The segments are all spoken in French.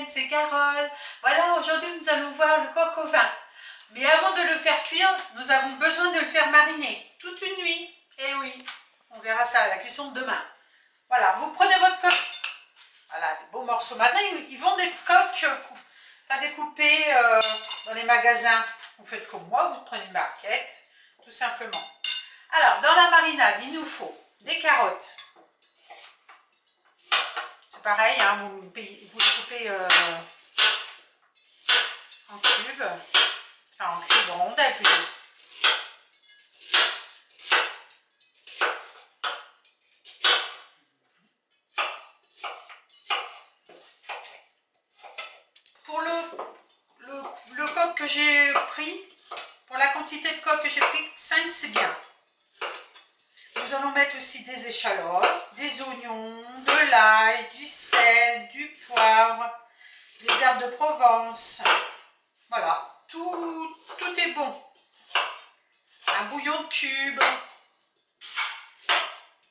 semaine, c'est Carole. Voilà, aujourd'hui nous allons voir le coq au vin. Mais avant de le faire cuire, nous avons besoin de le faire mariner toute une nuit. Et oui, on verra ça à la cuisson de demain. Voilà, vous prenez votre coq. Voilà, des beaux morceaux. Maintenant, ils vendent des coques à découper dans les magasins. Vous faites comme moi, vous prenez une barquette, tout simplement. Alors, dans la marinade, il nous faut des carottes. C'est pareil, hein, vous les coupez en cubes, enfin en cubes, en rondelles plutôt. Pour le coq que j'ai pris, pour la quantité de coq que j'ai pris, 5 c'est bien. Nous allons mettre aussi des échalotes, des oignons, de l'ail, du sel, du poivre, des herbes de Provence. Voilà, tout est bon. Un bouillon de cubes.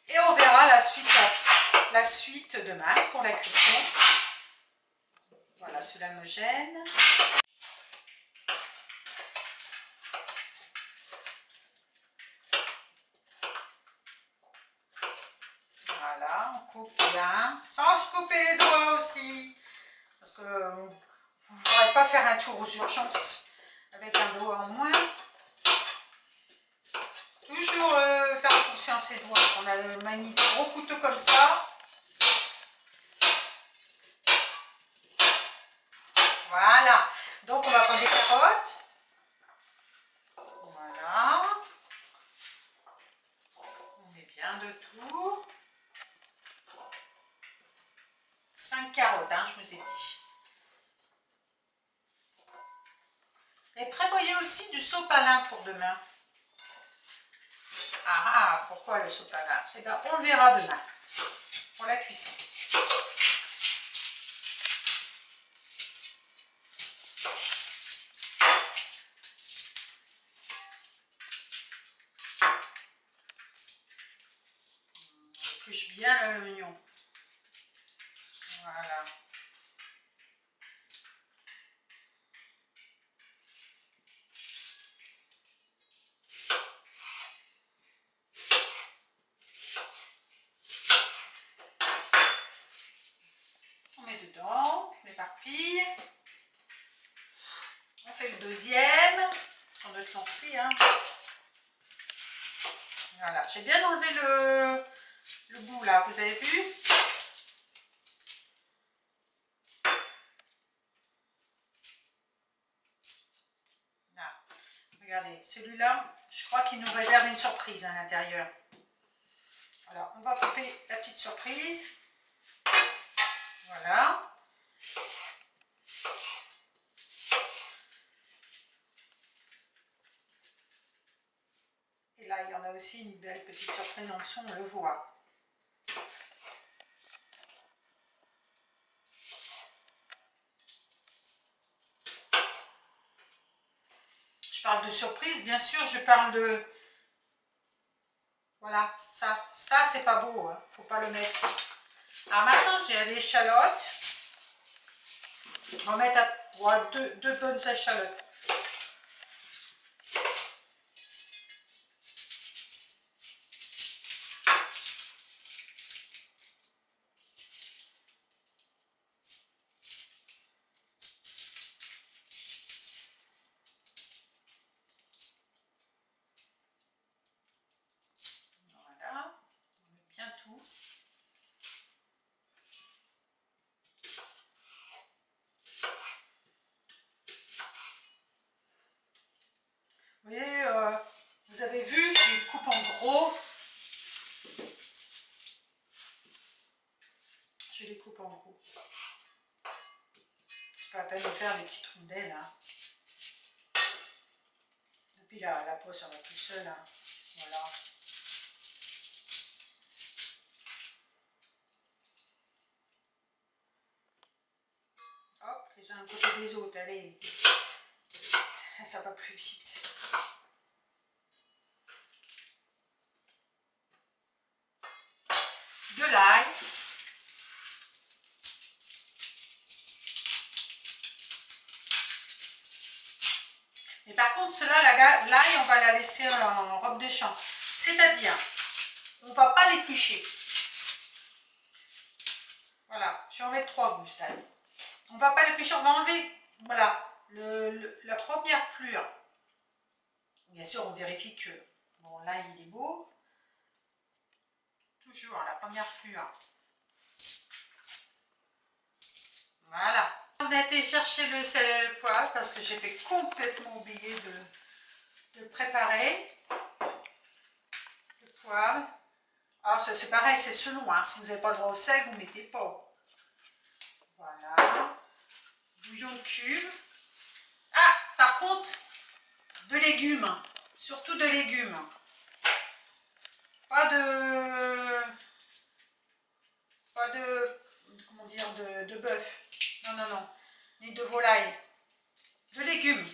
Et on verra la suite demain pour la cuisson. Voilà, cela me gêne. Voilà, on coupe bien, sans se couper les doigts aussi, parce que vous ne pourrez pas faire un tour aux urgences avec un doigt en moins. Toujours faire attention à ses doigts. On a un magnifique gros couteau comme ça. Voilà, donc on va prendre des carottes. Voilà, on met bien de tout. 5 carottes, hein, je vous ai dit. Et prévoyez aussi du sopalin pour demain. Ah, pourquoi le sopalin? Eh bien, on le verra demain pour la cuisson. On épluche bien l'oignon. Voilà. On met dedans, on éparpille. On fait le deuxième. On doit te lancer, hein. Voilà, j'ai bien enlevé le bout là, vous avez vu? Là. Regardez, celui-là, je crois qu'il nous réserve une surprise à l'intérieur. Alors, on va couper la petite surprise. Voilà. Et là, il y en a aussi une belle petite surprise en dessous, on le voit. Je parle de surprise, bien sûr, je parle de... Voilà, ça c'est pas beau, hein, faut pas le mettre. Alors maintenant, j'ai des échalotes. On va mettre deux bonnes échalotes. Voilà, on met bien tout. Vous voyez, vous avez vu, je coupe en gros. Je les coupe en gros. C'est pas la peine de faire des petites rondelles. Hein. Et puis la peau, ça va tout seul. Hein. Voilà. Hop, les uns à côté des autres, allez. Ça va plus vite. De l'ail. Et par contre, cela, l'ail, on va la laisser en robe de chambre. C'est-à-dire, on ne va pas l'éplucher. Voilà, je vais en mettre 3 gousses d'ail. On ne va pas l'éplucher, on va enlever, voilà, la première pelure. Bien sûr, on vérifie que, bon, là, il est beau. Toujours la première pelure. Voilà. On a été chercher le sel et le poivre parce que j'ai fait complètement oublier de préparer le poivre. Alors ça c'est pareil, c'est selon, hein. Si vous n'avez pas le droit au sel, vous ne mettez pas. Voilà. Bouillon de cube. Ah, par contre, de légumes. Surtout de légumes. Pas de comment dire, de bœuf. Non, non, non. Ni de volaille. De légumes.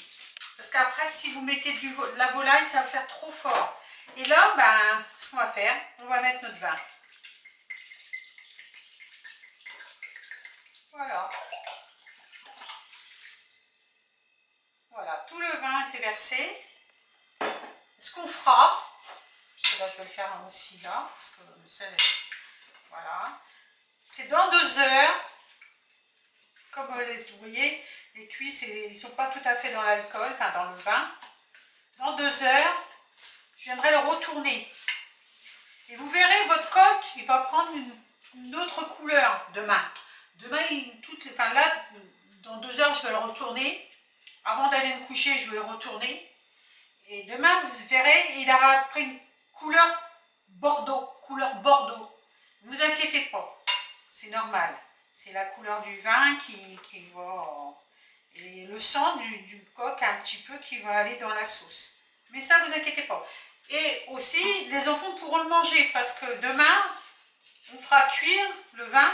Parce qu'après, si vous mettez de la volaille, ça va faire trop fort. Et là, ben, ce qu'on va faire, on va mettre notre vin. Voilà. Voilà, tout le vin était versé. Ce qu'on fera, parce que là, je vais le faire aussi là, parce que le sel, voilà. C'est dans 2 heures, comme vous voyez, les cuisses, ils ne sont pas tout à fait dans l'alcool, enfin dans le vin. Dans 2 heures, je viendrai le retourner. Et vous verrez, votre coque, il va prendre une autre couleur demain. Demain, enfin là, dans 2 heures, je vais le retourner. Avant d'aller me coucher, je vais le retourner. Et demain, vous verrez, il aura pris une couleur bordeaux. Ne vous inquiétez pas, c'est normal. C'est la couleur du vin qui va... Et le sang du coq un petit peu qui va aller dans la sauce. Mais ça, vous inquiétez pas. Et aussi, les enfants pourront le manger parce que demain, on fera cuire le vin,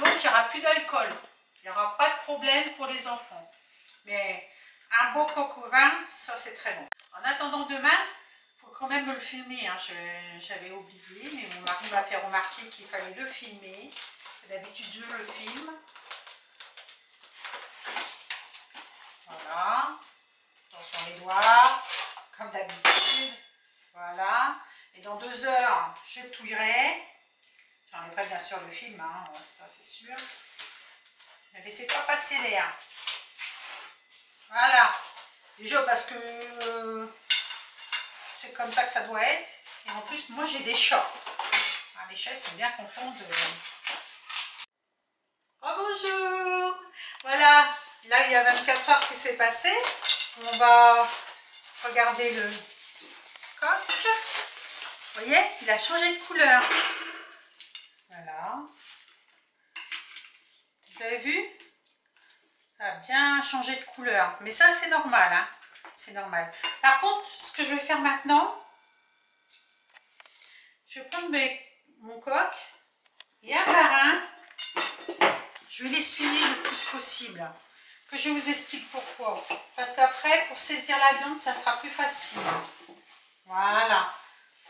donc il n'y aura plus d'alcool. Il n'y aura pas de problème pour les enfants. Mais un beau coq au vin, ça c'est très bon. En attendant demain, il faut quand même me le filmer. Hein. J'avais oublié, mais mon mari m'a fait remarquer qu'il fallait le filmer. D'habitude, je le filme. Voilà. Attention les doigts, comme d'habitude. Voilà. Et dans 2 heures, je touillerai. J'enlèverai bien sûr le film, hein, ça c'est sûr. Ne laissez pas passer l'air. Voilà. Déjà parce que c'est comme ça que ça doit être. Et en plus, moi j'ai des chats. Ah, les chats, ils sont bien contents de... Oh bonjour. Voilà. Là, il y a 24 heures qui s'est passé. On va regarder le coq. Vous voyez, il a changé de couleur. Voilà. Vous avez vu? Ça a bien changé de couleur. Mais ça, c'est normal. Hein? C'est normal. Par contre, ce que je vais faire maintenant, je vais prendre mon coq et un par un, je vais l'essuyer le plus possible. Que je vous explique pourquoi. Parce qu'après, pour saisir la viande, ça sera plus facile. Voilà.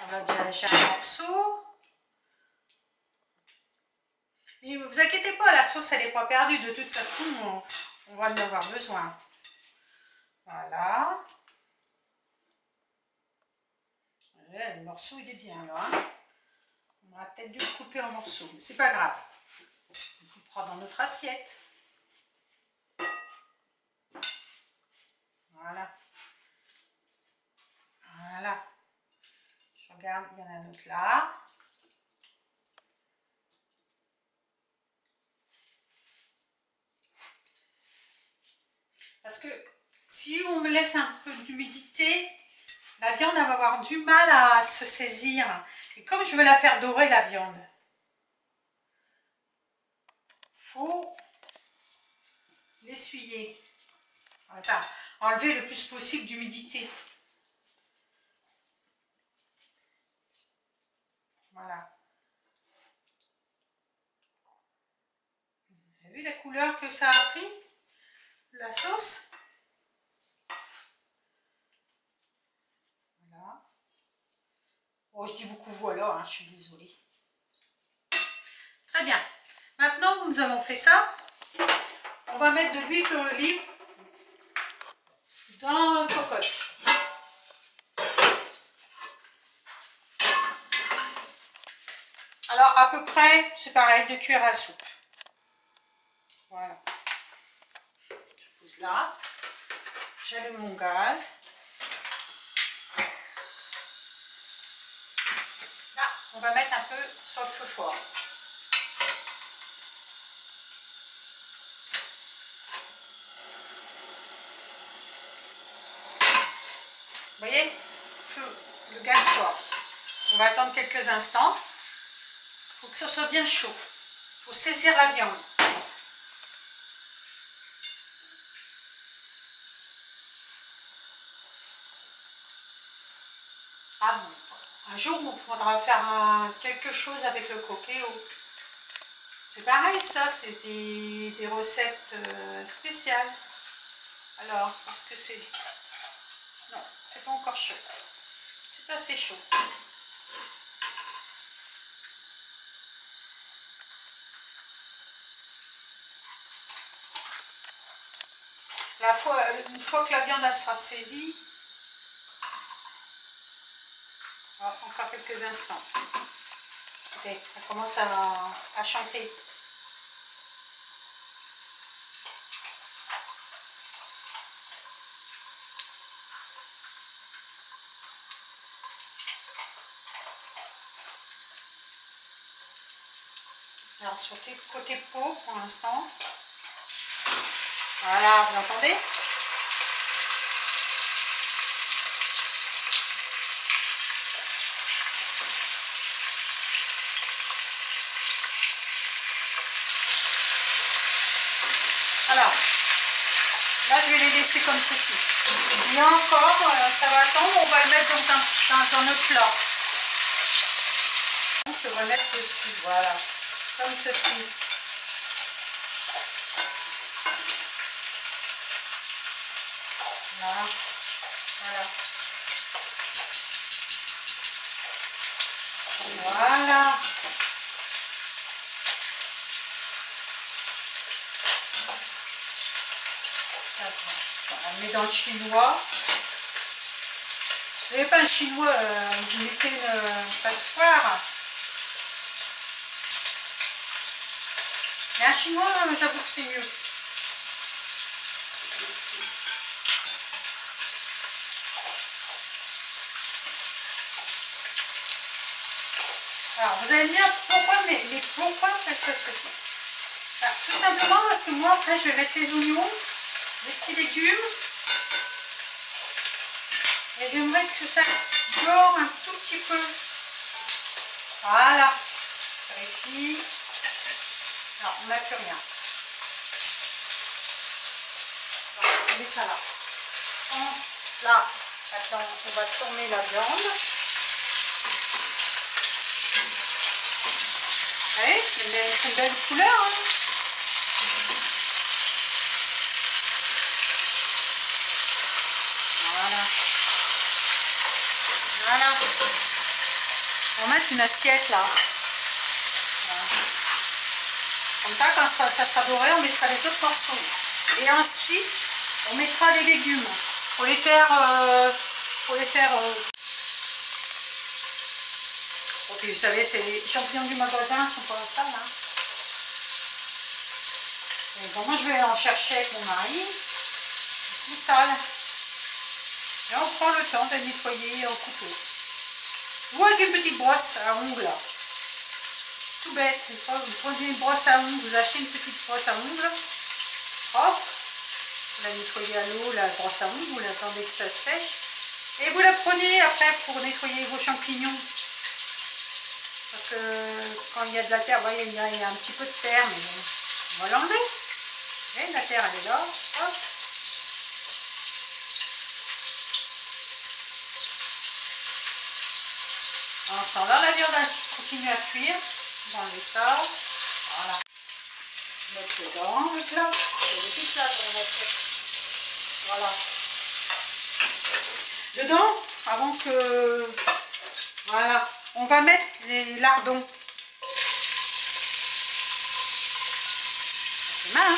On va déjà lâcher un morceau. Mais ne vous inquiétez pas, la sauce, elle n'est pas perdue. De toute façon, on va en avoir besoin. Voilà. Le morceau, il est bien là. Hein. On aura peut-être dû le couper en morceaux. Mais c'est pas grave. On le coupera dans notre assiette. Voilà. Voilà. Je regarde, il y en a un autre là. Parce que si on me laisse un peu d'humidité, la viande elle va avoir du mal à se saisir. Et comme je veux la faire dorer, la viande, il faut l'essuyer. Enfin, enlever le plus possible d'humidité. Voilà. Vous avez vu la couleur que ça a pris? La sauce? Voilà. Oh, je dis beaucoup voilà, hein, je suis désolée. Très bien. Maintenant que nous avons fait ça, on va mettre de l'huile d'olive dans la cocotte. Alors à peu près, c'est pareil, 2 cuillères à soupe. Voilà. Je pose là. J'allume mon gaz. Là, on va mettre un peu sur le feu fort. Vous voyez, le gaz fort. On va attendre quelques instants. Il faut que ce soit bien chaud. Il faut saisir la viande. Ah bon, un jour, il faudra faire quelque chose avec le coquillot. C'est pareil, ça, c'est des recettes spéciales. Alors, est-ce que c'est... Non, c'est pas encore chaud. C'est pas assez chaud. Une fois que la viande elle sera saisie, encore quelques instants. Écoutez, ça commence à chanter. Alors sur le côté peau pour l'instant. Voilà, vous entendez? Alors, là je vais les laisser comme ceci. Et encore, ça va attendre, on va le mettre dans un autre plat. Je vais mettre dessus, voilà, comme ceci. Voilà. Voilà. On le met dans le chinois. Vous n'avez pas un chinois, vous mettez une passoire. Mais un chinois, j'avoue que c'est mieux. Alors, vous allez me dire pourquoi, mais pourquoi faites ceci? Alors, tout simplement parce que moi, après, je vais mettre les oignons, les petits légumes. Et j'aimerais que ça dore un tout petit peu. Voilà. Vérifie. Alors, on n'a plus rien. Alors, on met ça là. Là, maintenant, on va tourner la viande. Vous voyez, c'est une belle couleur. Hein. Voilà. Voilà. On va mettre une assiette là. Voilà. Comme ça, quand ça sera doré, on mettra les autres morceaux. Et ensuite, on mettra les légumes. Pour les faire... Ok, vous savez, c'est les champignons du magasin, ils sont pas sales. Hein. Bon, moi, je vais en chercher avec mon mari. Ils sont sales. Et on prend le temps de nettoyer au couteau. Ou avec une petite brosse à ongles. Là. Tout bête. Vous prenez une brosse à ongles, vous achetez une petite brosse à ongles. Hop. Vous la nettoyez à l'eau, la brosse à ongles, vous l'attendez que ça sèche. Et vous la prenez après pour nettoyer vos champignons. Parce que quand il y a de la terre, vous voyez, il y a un petit peu de terre, mais bon, on va l'enlever. Vous voyez, la terre, elle est là. Hop. En ce temps-là, la viande continue à cuire. On va enlever ça. Voilà. Mettre dedans le plat. C'est le petit plat qu'on va mettre. Voilà. Dedans, avant que... Voilà. On va mettre les lardons. C'est mal, hein?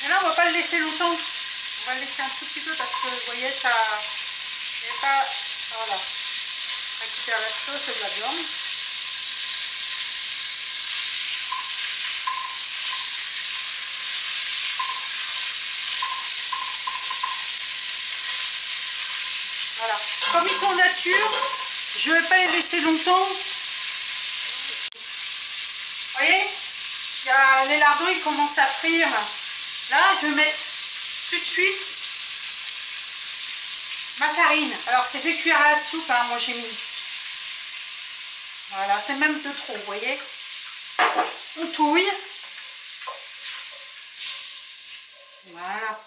Mais là, on va pas le laisser longtemps. On va le laisser un tout petit peu parce que, vous voyez, ça n'est pas... Voilà. On récupère la sauce et de la viande. Voilà. Comme ils sont nature, je ne vais pas les laisser longtemps. Vous voyez, les lardons, ils commencent à frire. Là, je mets tout de suite ma farine. Alors, c'est 2 cuillères à soupe, hein, moi j'ai mis. Voilà, c'est même de trop, vous voyez. On touille. Voilà.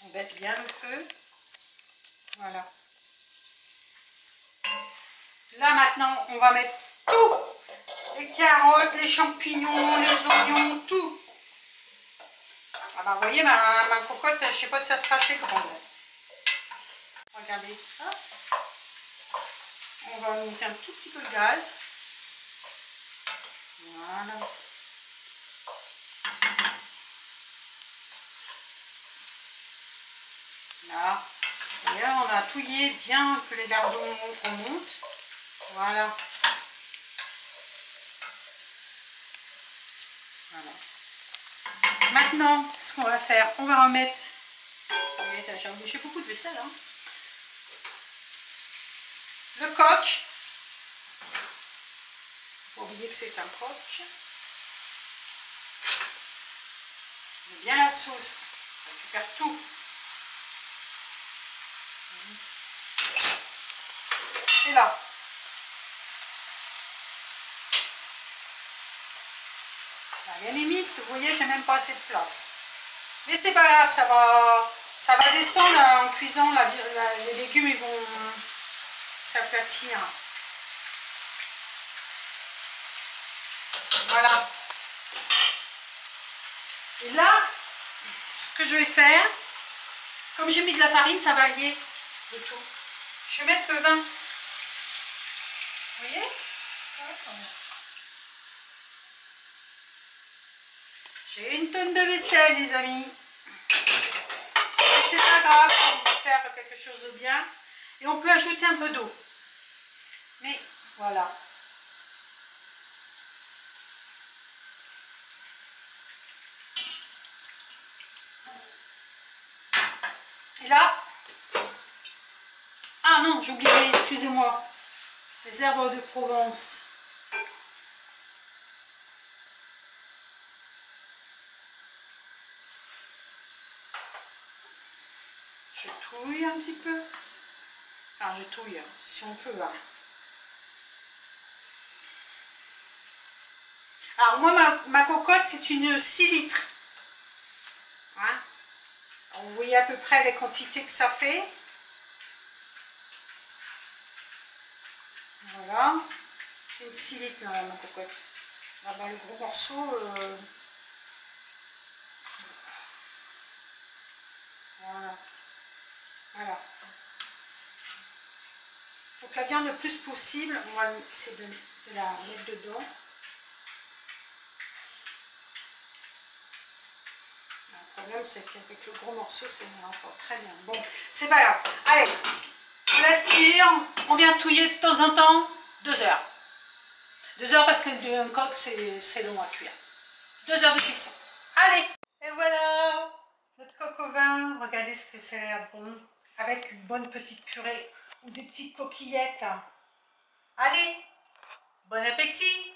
On baisse bien le feu. Voilà. Là, maintenant, on va mettre tout. Les carottes, les champignons, les oignons, tout. Ah bah, vous voyez, ma cocotte, je ne sais pas si ça sera assez grande. Regardez. Hop. On va monter un tout petit peu le gaz. Voilà. Là. Et là, on a touillé bien que les lardons remontent. Voilà. Voilà. Maintenant, ce qu'on va faire, on va remettre... J'ai embauché beaucoup de vaisselle. Hein. Le coq. Faut pas oublier que c'est un coq. On met bien la sauce. Ça récupère tout. Et là. À la limite, vous voyez, j'ai même pas assez de place. Mais c'est pas grave, ça va descendre en cuisant. Les légumes, ils vont s'aplatir. Voilà. Et là, ce que je vais faire, comme j'ai mis de la farine, ça va lier le tout. Je vais mettre le vin. Vous voyez? J'ai une tonne de vaisselle, les amis. C'est pas grave, on va faire quelque chose de bien. Et on peut ajouter un peu d'eau. Mais voilà. Et là, ah non, j'ai oublié, excusez-moi, les herbes de Provence. Je touille un petit peu. Enfin, je touille, si on peut. Hein. Alors moi, ma cocotte, c'est une 6 litres. Hein? Alors, vous voyez à peu près les quantités que ça fait. Voilà. C'est une 6 litres, là, ma cocotte. Là, dans le gros morceau... Voilà. Voilà. Il faut que la viande le plus possible, on va essayer de la mettre dedans. Le problème, c'est qu'avec le gros morceau, c'est encore très bien. Bon, c'est pas grave. Allez, on laisse cuire. On vient touiller de temps en temps. 2 heures. 2 heures parce que un coq, c'est long à cuire. 2 heures de cuisson. Allez. Et voilà, notre coq au vin. Regardez ce que ça a l'air bon. Avec une bonne petite purée ou des petites coquillettes. Allez, bon appétit!